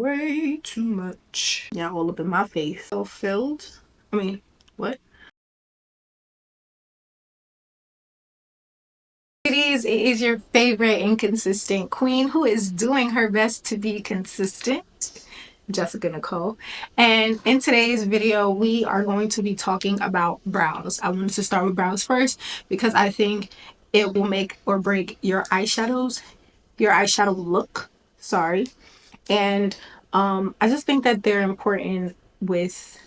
way too much. Yeah, all up in my face. So filled. I mean, what? Ladies, it is your favorite inconsistent queen who is doing her best to be consistent, Jessica Nicole. And in today's video, we are going to be talking about brows. I wanted to start with brows first because I think it will make or break your eyeshadow look. Sorry. And I just think that they're important with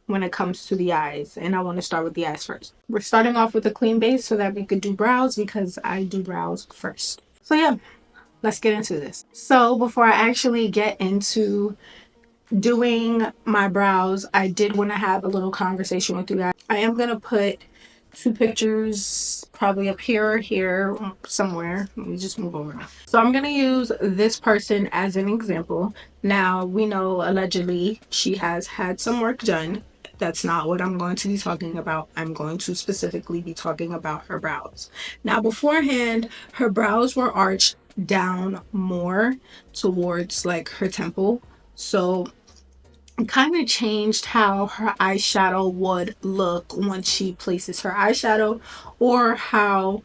when it comes to the eyes, and I want to start with the eyes first. We're starting off with a clean base so that we could do brows because I do brows first. So yeah, let's get into this. So before I actually get into doing my brows, I did want to have a little conversation with you guys. I am going to put two pictures probably up here or here somewhere. Let me just move over. So I'm going to use this person as an example. Now, we know allegedly she has had some work done. That's not what I'm going to be talking about. I'm going to specifically be talking about her brows. Now, beforehand, her brows were arched down more towards like her temple. So it kind of changed how her eyeshadow would look once she places her eyeshadow, or how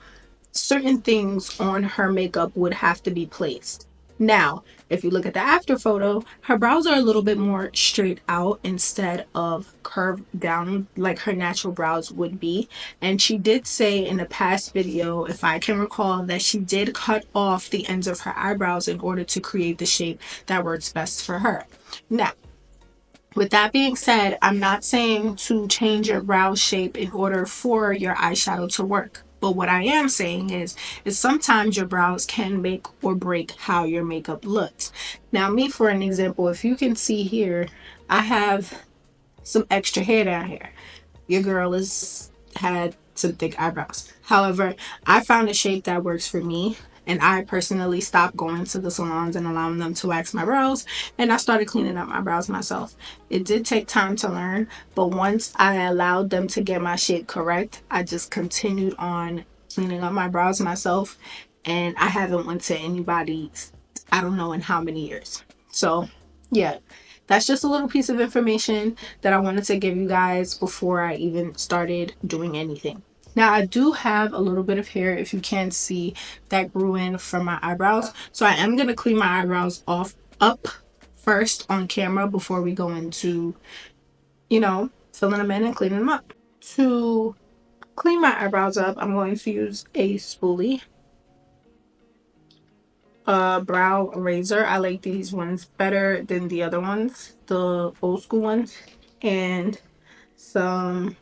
certain things on her makeup would have to be placed. Now, if you look at the after photo, her brows are a little bit more straight out instead of curved down like her natural brows would be. And she did say in a past video, if I can recall, that she did cut off the ends of her eyebrows in order to create the shape that works best for her. Now, with that being said, I'm not saying to change your brow shape in order for your eyeshadow to work. But what I am saying is sometimes your brows can make or break how your makeup looks. Now, me, for an example, if you can see here, I have some extra hair down here. Your girl has had some thick eyebrows. However, I found a shape that works for me, and I personally stopped going to the salons and allowing them to wax my brows, and I started cleaning up my brows myself. It did take time to learn, but once I allowed them to get my shape correct, I just continued on cleaning up my brows myself, and I haven't went to anybody's, I don't know in how many years. So yeah, that's just a little piece of information that I wanted to give you guys before I even started doing anything. Now, I do have a little bit of hair, if you can see, that grew in from my eyebrows. So I am going to clean my eyebrows off up first on camera before we go into, filling them in and cleaning them up. To clean my eyebrows up, I'm going to use a spoolie. Brow razor. I like these ones better than the other ones, the old school ones, and some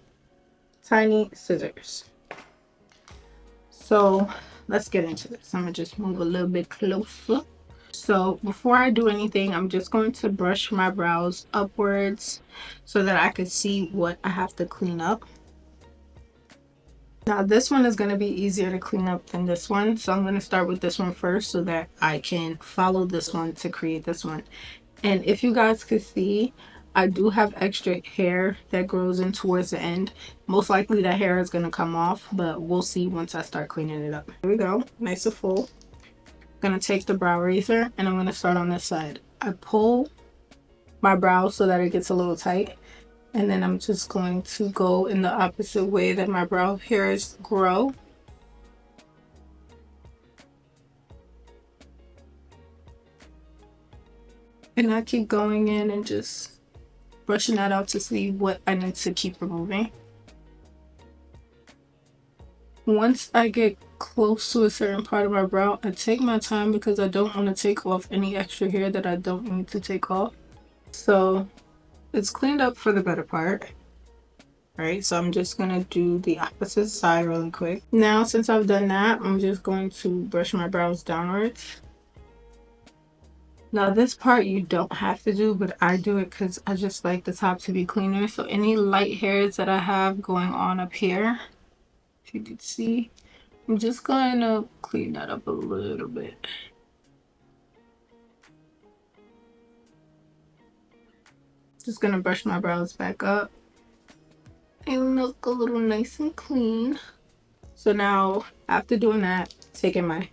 tiny scissors. So let's get into this. I'm gonna just move a little bit closer. So before I do anything, I'm just going to brush my brows upwards so that I can see what I have to clean up. Now this one is going to be easier to clean up than this one, so I'm going to start with this one first so that I can follow this one to create this one. And if you guys could see, I do have extra hair that grows in towards the end. Most likely that hair is going to come off, but we'll see once I start cleaning it up. Here we go, nice and full. I'm going to take the brow razor and I'm going to start on this side. I pull my brow so that it gets a little tight. And then I'm just going to go in the opposite way that my brow hairs grow. And I keep going in and just brushing that out to see what I need to keep removing. Once I get close to a certain part of my brow, I take my time because I don't want to take off any extra hair that I don't need to take off. So it's cleaned up for the better part. Right, so I'm just gonna do the opposite side really quick. Now, since I've done that, I'm just going to brush my brows downwards. Now this part you don't have to do, but I do it because I just like the top to be cleaner. So any light hairs that I have going on up here, if you can see, I'm just going to clean that up a little bit. Just gonna brush my brows back up and look a little nice and clean. So now, after doing that, taking my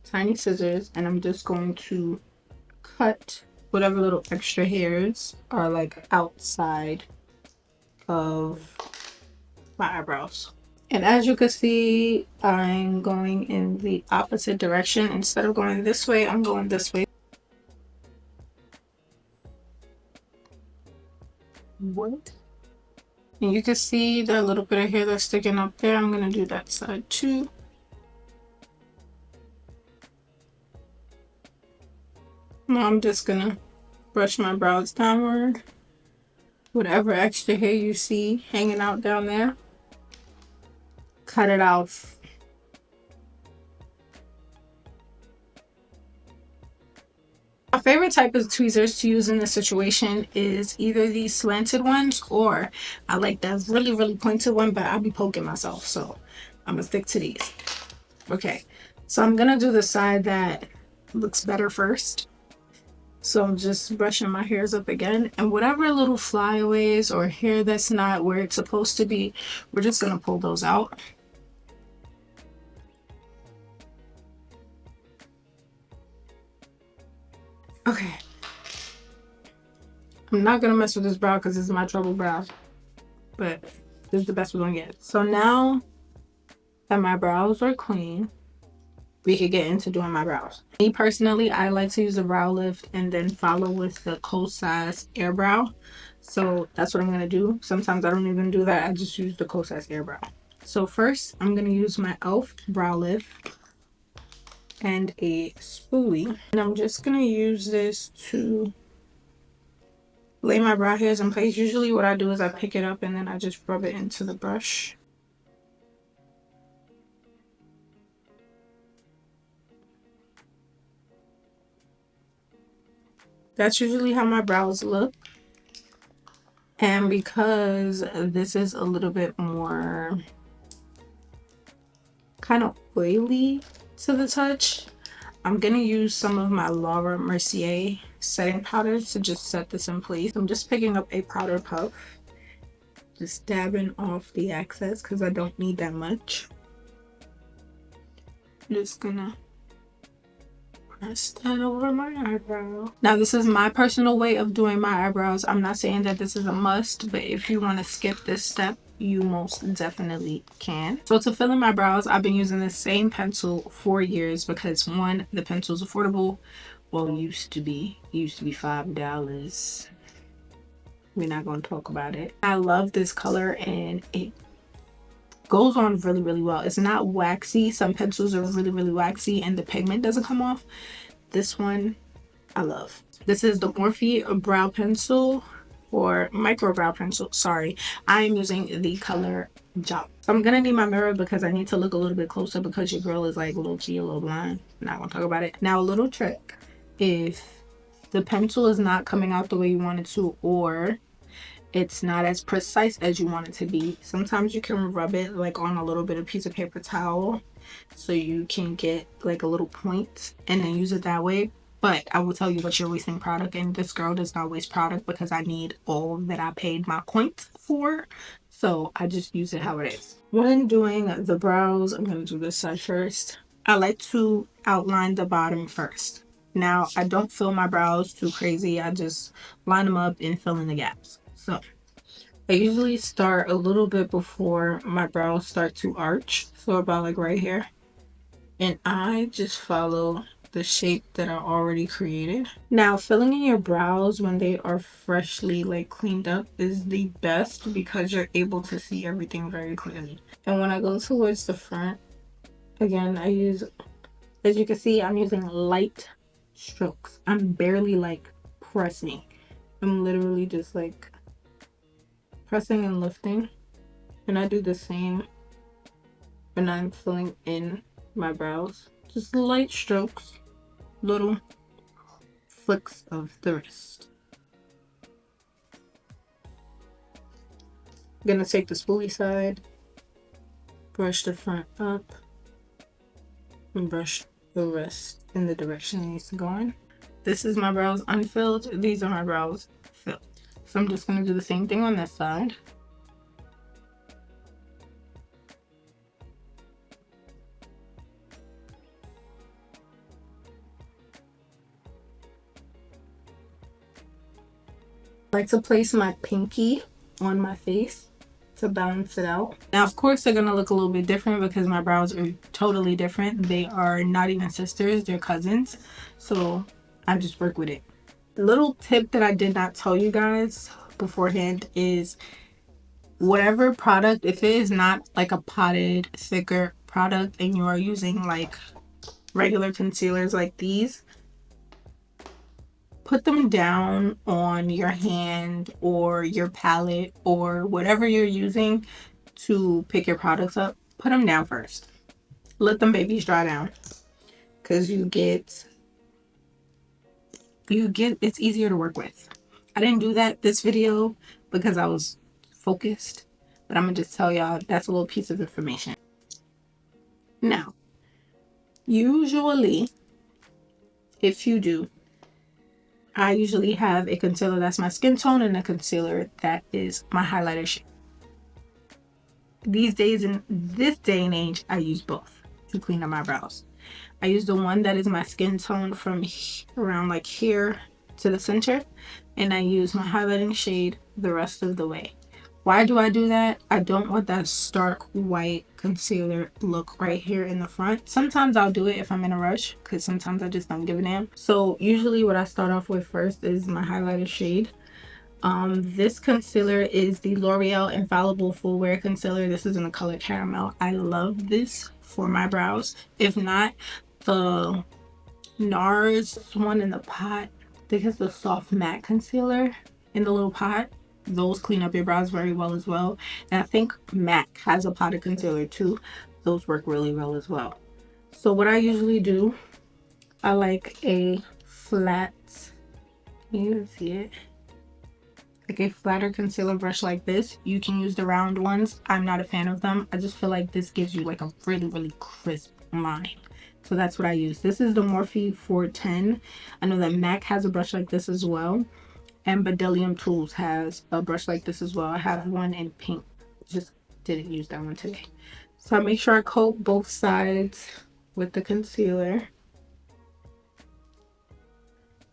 tiny scissors and I'm just going to cut whatever little extra hairs are like outside of my eyebrows. And as you can see, I'm going in the opposite direction. Instead of going this way, I'm going this way. What? And you can see the little bit of hair that's sticking up there. I'm going to do that side too. Now I'm just going to brush my brows downward. Whatever extra hair you see hanging out down there, cut it off. My favorite type of tweezers to use in this situation is either these slanted ones, or I like that really pointed one, but I'll be poking myself, so I'm gonna stick to these. Okay, so I'm gonna do the side that looks better first. So I'm just brushing my hairs up again, and whatever little flyaways or hair that's not where it's supposed to be, we're just gonna pull those out. Okay, I'm not gonna mess with this brow because this is my trouble brow, but this is the best we're gonna get. So now that my brows are clean, we could get into doing my brows. Me personally, I like to use a brow lift and then follow with the Kosas Eyebrow. So that's what I'm gonna do. Sometimes I don't even do that. I just use the Kosas Eyebrow. So first, I'm gonna use my E.L.F. brow lift and a spoolie, and I'm just gonna use this to lay my brow hairs in place. Usually what I do is I pick it up and then I just rub it into the brush. That's usually how my brows look. And because this is a little bit more kind of oily to the touch, I'm gonna use some of my Laura Mercier setting powder to just set this in place. I'm just picking up a powder puff, just dabbing off the excess because I don't need that much. I'm just gonna press that over my eyebrow. Now this is my personal way of doing my eyebrows. I'm not saying that this is a must, but if you want to skip this step, you most definitely can. So to fill in my brows, I've been using the same pencil for years because one, the pencil is affordable. Well, it used to be $5. We're not going to talk about it. I love this color and it goes on really well. It's not waxy. Some pencils are really waxy and the pigment doesn't come off. This one I love. This is the Morphe brow pencil, or micro brow pencil, sorry. I am using the color Jump. So I'm gonna need my mirror because I need to look a little bit closer because your girl is like low-key a little blind. Not gonna talk about it. Now a little trick, if the pencil is not coming out the way you want it to, or it's not as precise as you want it to be, sometimes you can rub it like on a little bit of piece of paper towel so you can get like a little point and then use it that way. But I will tell you that you're wasting product, and this girl does not waste product because I need all that I paid my points for. So I just use it how it is. When doing the brows, I'm going to do this side first. I like to outline the bottom first. Now, I don't fill my brows too crazy. I just line them up and fill in the gaps. So I usually start a little bit before my brows start to arch. So about like right here. And I just follow the shape that I already created. Now, filling in your brows when they are freshly like cleaned up is the best because you're able to see everything very clearly. And when I go towards the front, again, I use, as you can see, I'm using light strokes. I'm barely like pressing. I'm literally just like pressing and lifting. And I do the same when I'm filling in my brows. Just light strokes, little flicks of the wrist. I'm gonna take the spoolie side, brush the front up, and brush the rest in the direction it needs to go in. This is my brows unfilled. These are my brows filled. So I'm just gonna do the same thing on this side. I like to place my pinky on my face to balance it out. Now, of course, they're gonna look a little bit different because my brows are totally different. They are not even sisters, they're cousins. So I just work with it. Little tip that I did not tell you guys beforehand is whatever product, if it is not like a potted, thicker product and you are using like regular concealers like these, put them down on your hand or your palette or whatever you're using to pick your products up. Put them down first. Let them babies dry down because it's easier to work with. I didn't do that this video because I was focused, but I'm gonna just tell y'all that's a little piece of information. Now, usually, if you do, I usually have a concealer that's my skin tone and a concealer that is my highlighter shade. These days, in this day and age, I use both to clean up my brows. I use the one that is my skin tone from around like here to the center, and I use my highlighting shade the rest of the way. Why do I do that? I don't want that stark white concealer look right here in the front. Sometimes I'll do it if I'm in a rush because sometimes I just don't give a damn. So usually what I start off with first is my highlighter shade. This concealer is the L'Oreal Infallible Full Wear Concealer. This is in the color Caramel. I love this for my brows. If not, the NARS one in the pot, I think it's the Soft Matte Concealer in the little pot. Those clean up your brows very well as well. And I think MAC has a potted concealer too. Those work really well as well. So what I usually do, I like a flat, can you see it? Like a flatter concealer brush like this. You can use the round ones. I'm not a fan of them. I just feel like this gives you like a really crisp line. So that's what I use. This is the Morphe 410. I know that MAC has a brush like this as well. And Bedelium Tools has a brush like this as well. I have one in pink. Just didn't use that one today. So I make sure I coat both sides with the concealer.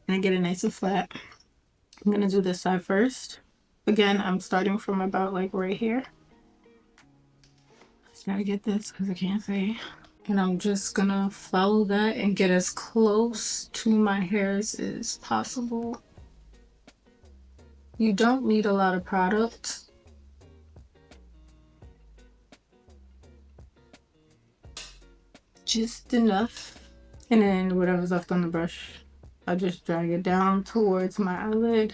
And I get it nice and flat. I'm going to do this side first. Again, I'm starting from about like right here. Just gotta get this because I can't see. And I'm just gonna follow that and get as close to my hairs as possible. You don't need a lot of product. Just enough. And then whatever's left on the brush, I'll just drag it down towards my eyelid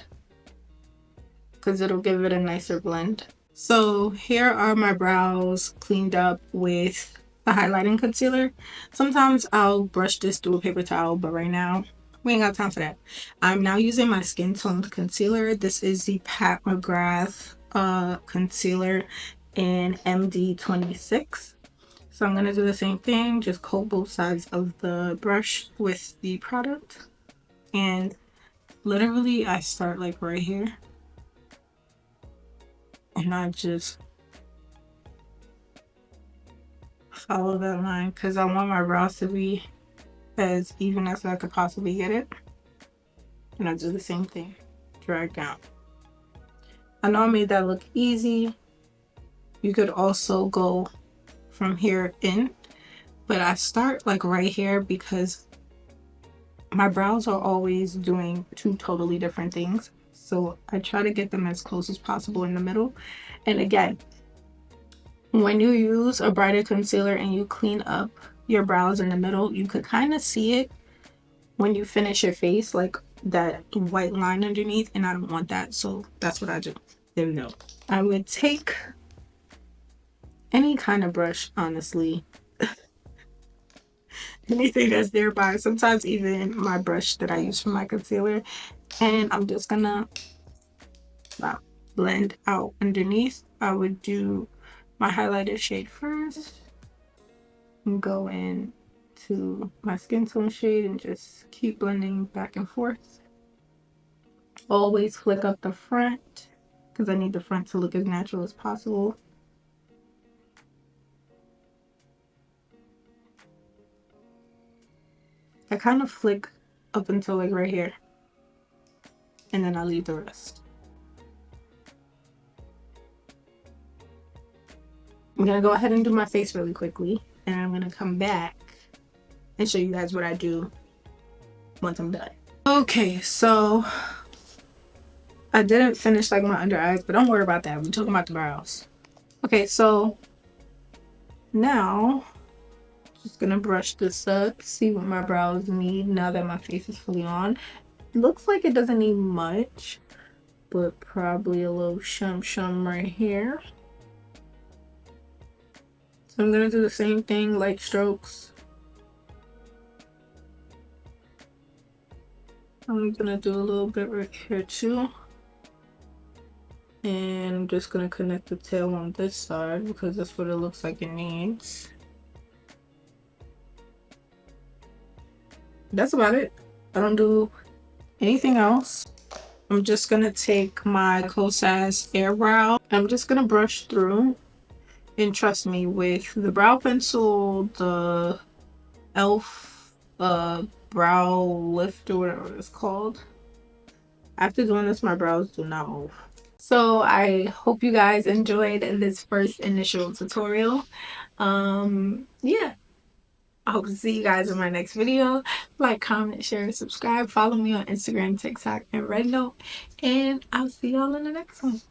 because it'll give it a nicer blend. So here are my brows cleaned up with the highlighting concealer. Sometimes I'll brush this through a paper towel, but right now we ain't got time for that. I'm now using my skin toned concealer. This is the Pat McGrath concealer in MD26. So I'm gonna do the same thing, just coat both sides of the brush with the product. And literally I start like right here. And I just follow that line because I want my brows to be as even as I could possibly get it. And I do the same thing, drag down. I know I made that look easy. You could also go from here in, but I start like right here because my brows are always doing two totally different things. So I try to get them as close as possible in the middle. And again, when you use a brighter concealer and you clean up your brows in the middle, you could kind of see it when you finish your face, like that white line underneath, and I don't want that, so that's what I do. There we go. I would take any kind of brush, honestly. Anything that's nearby. Sometimes even my brush that I use for my concealer, and I'm just gonna blend out underneath. I would do my highlighter shade first and go in to my skin tone shade and just keep blending back and forth. Always flick up the front because I need the front to look as natural as possible. I kind of flick up until like right here, and then I leave the rest. I'm gonna go ahead and do my face really quickly, and I'm gonna come back and show you guys what I do once I'm done. Okay, so I didn't finish like my under eyes, but don't worry about that. We're talking about the brows. Okay, so now just gonna brush this up, see what my brows need now that my face is fully on. Looks like it doesn't need much, but probably a little shum right here. So I'm gonna do the same thing, light strokes. I'm gonna do a little bit right here too. And I'm just gonna connect the tail on this side because that's what it looks like it needs. That's about it. I don't do anything else. I'm just gonna take my Kosas Eyebrow. I'm just gonna brush through, and trust me, with the brow pencil, the E.L.F. brow lift or whatever it's called. After doing this, my brows do not move. So I hope you guys enjoyed this first initial tutorial. Yeah, I hope to see you guys in my next video. Like, comment, share, and subscribe. Follow me on Instagram, TikTok, and Rednote. And I'll see y'all in the next one.